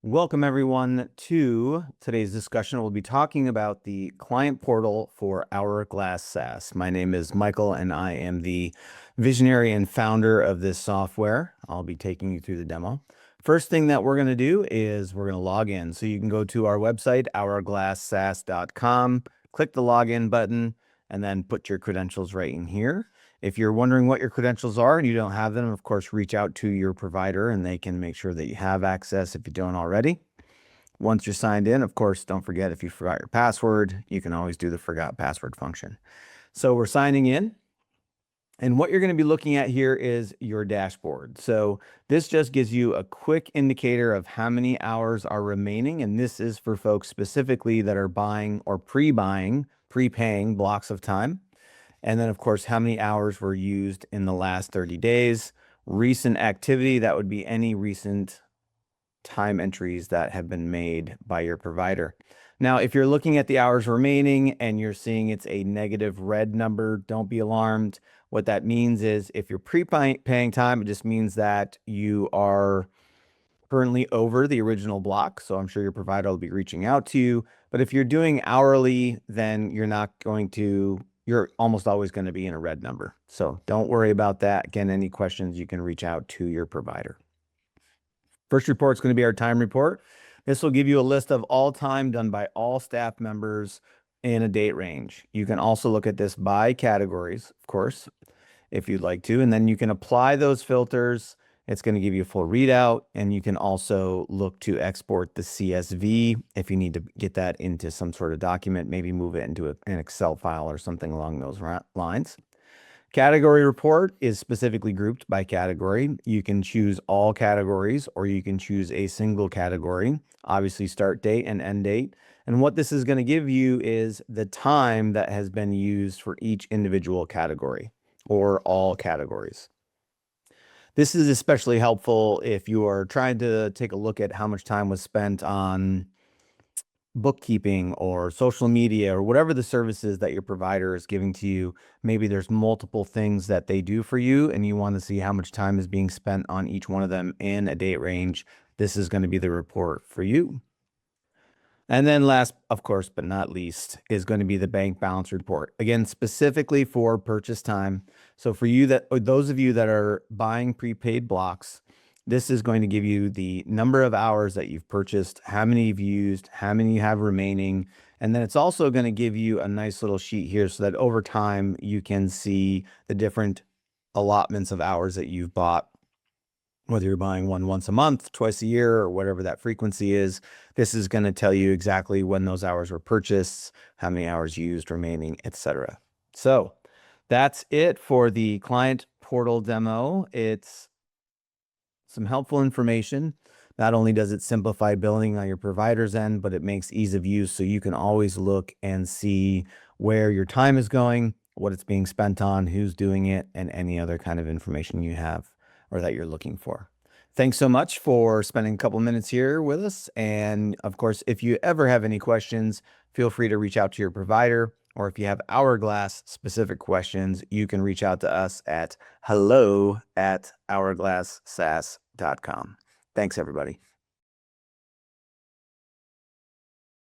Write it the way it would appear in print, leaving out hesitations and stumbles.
Welcome everyone to today's discussion. We'll be talking about the client portal for Hourglass SaaS. My name is Michael and I am the visionary and founder of this software. I'll be taking you through the demo. First thing that we're going to do is we're going to log in. So you can go to our website, hourglasssaas.com, click the login button, and then put your credentials right in here. If you're wondering what your credentials are and you don't have them, of course, reach out to your provider and they can make sure that you have access if you don't already. Once you're signed in, of course, don't forget if you forgot your password, you can always do the forgot password function. So we're signing in. And what you're going to be looking at here is your dashboard. So this just gives you a quick indicator of how many hours are remaining. And this is for folks specifically that are buying or prepaying blocks of time. And then, of course, how many hours were used in the last 30 days. Recent activity, that would be any recent time entries that have been made by your provider. Now, if you're looking at the hours remaining and you're seeing it's a negative red number, don't be alarmed. What that means is if you're prepaying time, it just means that you are currently over the original block. So I'm sure your provider will be reaching out to you. But if you're doing hourly, then you're almost always going to be in a red number. So don't worry about that. Again, any questions, you can reach out to your provider. First report is going to be our time report. This will give you a list of all time done by all staff members in a date range. You can also look at this by categories, of course, if you'd like to, and then you can apply those filters. It's going to give you a full readout, and you can also look to export the CSV if you need to get that into some sort of document, maybe move it into an Excel file or something along those lines. Category report is specifically grouped by category. You can choose all categories or you can choose a single category, obviously start date and end date. And what this is going to give you is the time that has been used for each individual category or all categories. This is especially helpful if you are trying to take a look at how much time was spent on bookkeeping or social media or whatever the services that your provider is giving to you. Maybe there's multiple things that they do for you and you want to see how much time is being spent on each one of them in a date range. This is going to be the report for you. And then last, of course, but not least, is going to be the bank balance report. Again, specifically for purchase time. So for you those of you that are buying prepaid blocks, this is going to give you the number of hours that you've purchased, how many you've used, how many you have remaining. And then it's also going to give you a nice little sheet here so that over time you can see the different allotments of hours that you've bought. Whether you're buying one once a month, twice a year, or whatever that frequency is, this is going to tell you exactly when those hours were purchased, how many hours used remaining, etc. So that's it for the client portal demo. It's some helpful information. Not only does it simplify billing on your provider's end, but it makes ease of use so you can always look and see where your time is going, what it's being spent on, who's doing it, and any other kind of information you have or that you're looking for. Thanks so much for spending a couple minutes here with us. And of course, if you ever have any questions, feel free to reach out to your provider, or if you have Hourglass specific questions, you can reach out to us at hello@hourglasssaas.com. Thanks, everybody.